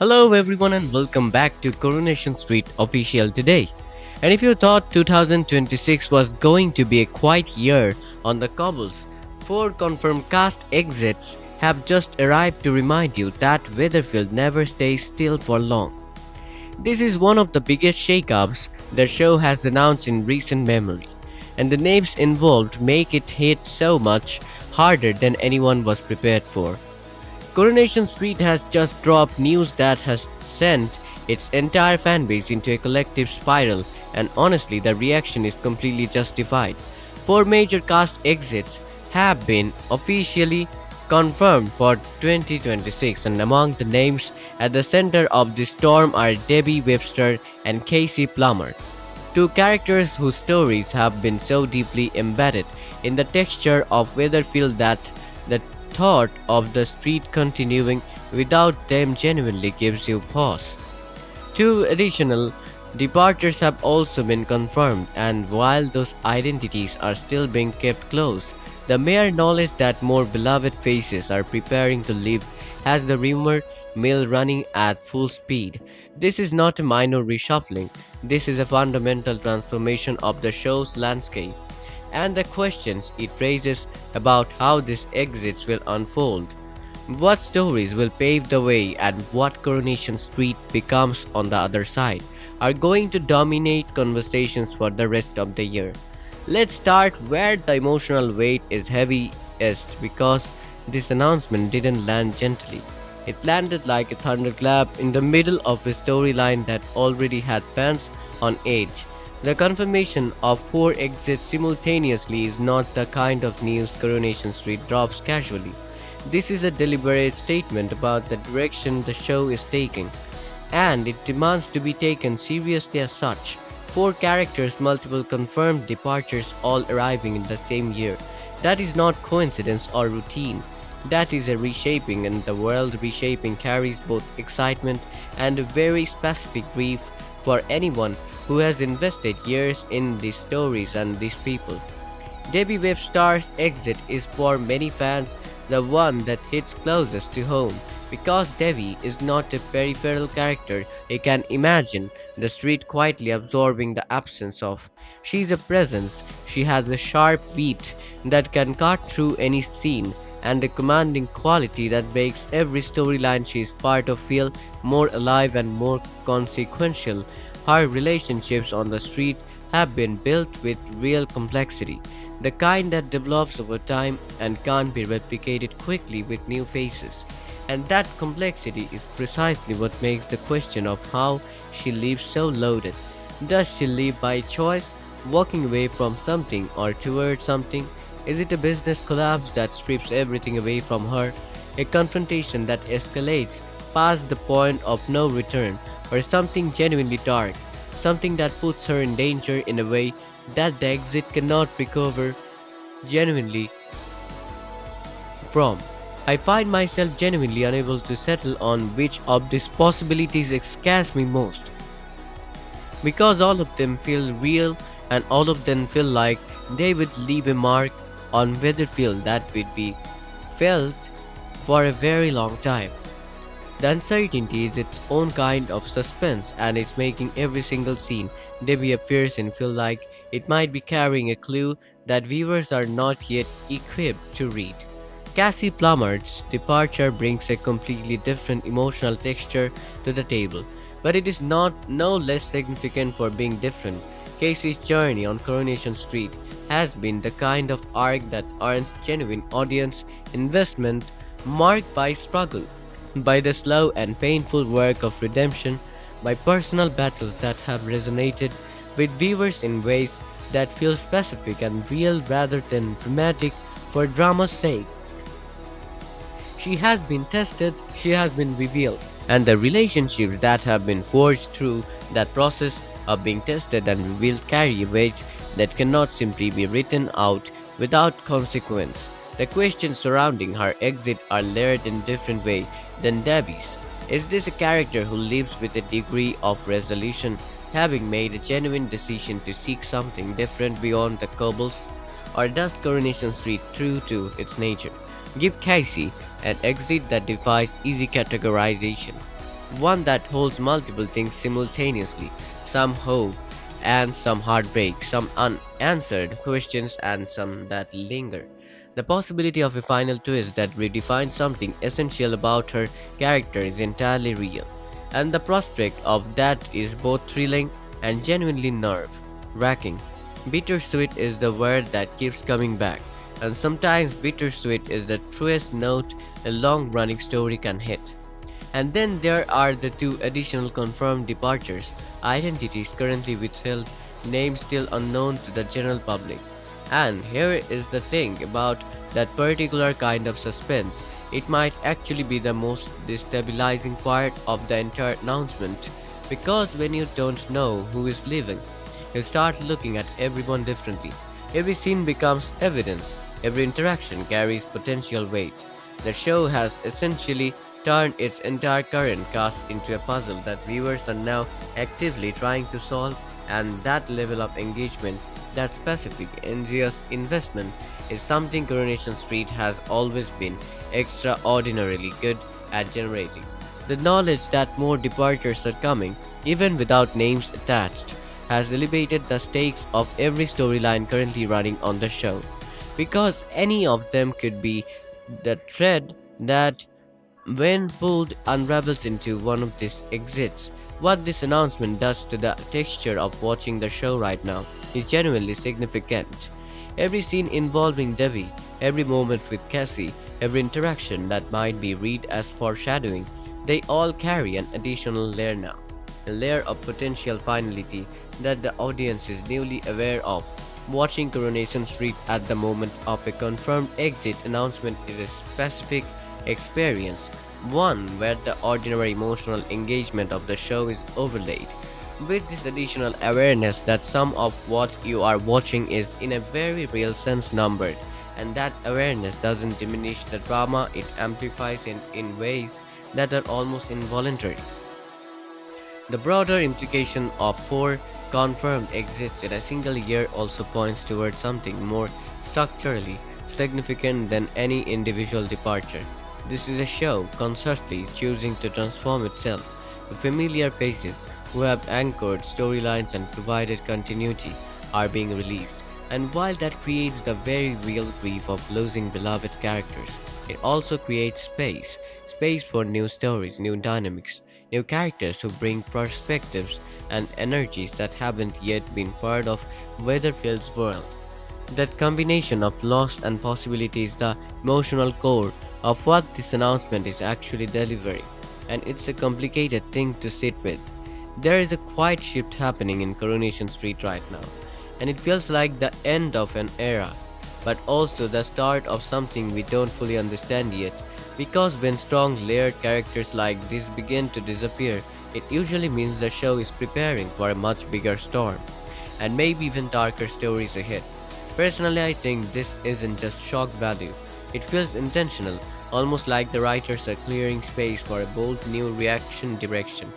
Hello, everyone, and welcome back to Coronation Street Official today. And if you thought 2026 was going to be a quiet year on the cobbles, four confirmed cast exits have just arrived to remind you that Weatherfield never stays still for long. This is one of the biggest shakeups the show has announced in recent memory, and the names involved make it hit so much harder than anyone was prepared for. Coronation Street has just dropped news that has sent its entire fanbase into a collective spiral, and honestly, the reaction is completely justified. Four major cast exits have been officially confirmed for 2026, and among the names at the center of the storm are Debbie Webster and Cassie Plummer, two characters whose stories have been so deeply embedded in the texture of Weatherfield that the thought of the street continuing without them genuinely gives you pause. Two additional departures have also been confirmed, and while those identities are still being kept close, the mere knowledge that more beloved faces are preparing to leave has the rumor mill running at full speed. This is not a minor reshuffling, this is a fundamental transformation of the show's landscape and the questions it raises about how these exits will unfold. What stories will pave the way and what Coronation Street becomes on the other side are going to dominate conversations for the rest of the year. Let's start where the emotional weight is heaviest because this announcement didn't land gently. It landed like a thunderclap in the middle of a storyline that already had fans on edge. The confirmation of four exits simultaneously is not the kind of news Coronation Street drops casually. This is a deliberate statement about the direction the show is taking, and it demands to be taken seriously as such. Four characters, multiple confirmed departures, all arriving in the same year. That is not coincidence or routine. That is a reshaping, and the world reshaping carries both excitement and a very specific grief for anyone who has invested years in these stories and these people. Debbie Webster's exit is for many fans the one that hits closest to home because Debbie is not a peripheral character you can imagine the street quietly absorbing the absence of. She is a presence, she has a sharp wit that can cut through any scene and a commanding quality that makes every storyline she is part of feel more alive and more consequential. Her relationships on the street have been built with real complexity, the kind that develops over time and can't be replicated quickly with new faces. And that complexity is precisely what makes the question of how she lives so loaded. Does she live by choice, walking away from something or towards something? Is it a business collapse that strips everything away from her? A confrontation that escalates past the point of no return? Or something genuinely dark, something that puts her in danger in a way that the exit cannot recover genuinely from. I find myself genuinely unable to settle on which of these possibilities scares me most, because all of them feel real and all of them feel like they would leave a mark on Weatherfield that would be felt for a very long time. The uncertainty is its own kind of suspense, and it's making every single scene Debbie appears in feel like it might be carrying a clue that viewers are not yet equipped to read. Cassie Plummer's departure brings a completely different emotional texture to the table, but it is not no less significant for being different. Cassie's journey on Coronation Street has been the kind of arc that earns genuine audience investment, marked by struggle, by the slow and painful work of redemption, by personal battles that have resonated with viewers in ways that feel specific and real rather than dramatic for drama's sake. She has been tested, she has been revealed, and the relationships that have been forged through that process of being tested and revealed carry a weight that cannot simply be written out without consequence. The questions surrounding her exit are layered in different way than Debbie's. Is this a character who lives with a degree of resolution, having made a genuine decision to seek something different beyond the cobbles? Or does Coronation Street, true to its nature, give Cassie an exit that defies easy categorization? one that holds multiple things simultaneously, some hope and some heartbreak, some unanswered questions and some that linger. The possibility of a final twist that redefines something essential about her character is entirely real, and the prospect of that is both thrilling and genuinely nerve wracking. Bittersweet is the word that keeps coming back, and sometimes bittersweet is the truest note a long running story can hit. And then there are the two additional confirmed departures, identities currently withheld, names still unknown to the general public. And here is the thing about that particular kind of suspense. It might actually be the most destabilizing part of the entire announcement, because when you don't know who is leaving, you start looking at everyone differently. Every scene becomes evidence, every interaction carries potential weight. The show has essentially turned its entire current cast into a puzzle that viewers are now actively trying to solve, and that level of engagement, that specific, anxious investment, is something Coronation Street has always been extraordinarily good at generating. The knowledge that more departures are coming, even without names attached, has elevated the stakes of every storyline currently running on the show, because any of them could be the thread that when pulled unravels into one of these exits. What this announcement does to the texture of watching the show right now is genuinely significant. Every scene involving Devi, every moment with Cassie, every interaction that might be read as foreshadowing, they all carry an additional layer now. A layer of potential finality that the audience is newly aware of. Watching Coronation Street at the moment of a confirmed exit announcement is a specific experience, one where the ordinary emotional engagement of the show is overlaid with this additional awareness that some of what you are watching is in a very real sense numbered, and that awareness doesn't diminish the drama, it amplifies it in ways that are almost involuntary. The broader implication of four confirmed exits in a single year also points towards something more structurally significant than any individual departure. This is a show consciously choosing to transform itself. The familiar faces who have anchored storylines and provided continuity are being released, and while that creates the very real grief of losing beloved characters, it also creates space for new stories, new dynamics, new characters who bring perspectives and energies that haven't yet been part of Weatherfield's world. That combination of loss and possibility is the emotional core of what this announcement is actually delivering, and it's a complicated thing to sit with. There is a quiet shift happening in Coronation Street right now, and it feels like the end of an era, but also the start of something we don't fully understand yet, because when strong layered characters like this begin to disappear, it usually means the show is preparing for a much bigger storm, and maybe even darker stories ahead. Personally, I think this isn't just shock value, it feels intentional, almost like the writers are clearing space for a bold new reaction direction,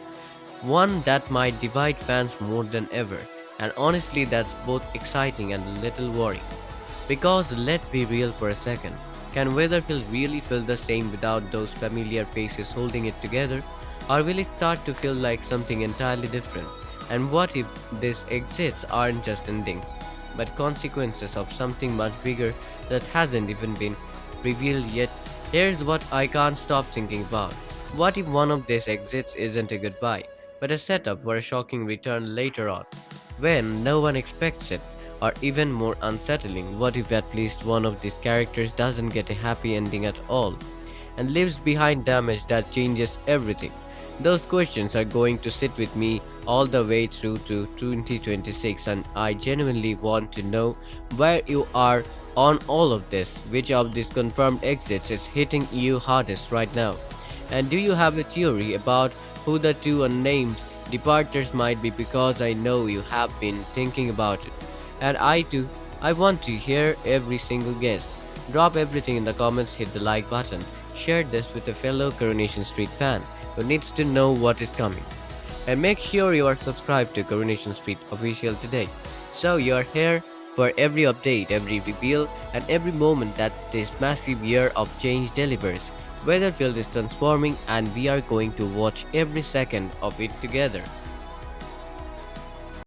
one that might divide fans more than ever, and honestly that's both exciting and a little worrying. Because let's be real for a second, can Weatherfield really feel the same without those familiar faces holding it together? Or will it start to feel like something entirely different? And what if these exits aren't just endings, but consequences of something much bigger that hasn't even been revealed yet? Here's what I can't stop thinking about. What if one of these exits isn't a goodbye, but a setup for a shocking return later on, when no one expects it? Or even more unsettling, what if at least one of these characters doesn't get a happy ending at all, and leaves behind damage that changes everything? Those questions are going to sit with me all the way through to 2026, and I genuinely want to know where you are on all of this. Which of these confirmed exits is hitting you hardest right now? And do you have a theory about who the two unnamed departures might be? Because I know you have been thinking about it. And I too, I want to hear every single guess. Drop everything in the comments, hit the like button, share this with a fellow Coronation Street fan who needs to know what is coming. And make sure you are subscribed to Coronation Street Official today, so you are here for every update, every reveal, and every moment that this massive year of change delivers. Weatherfield is transforming and we are going to watch every second of it together.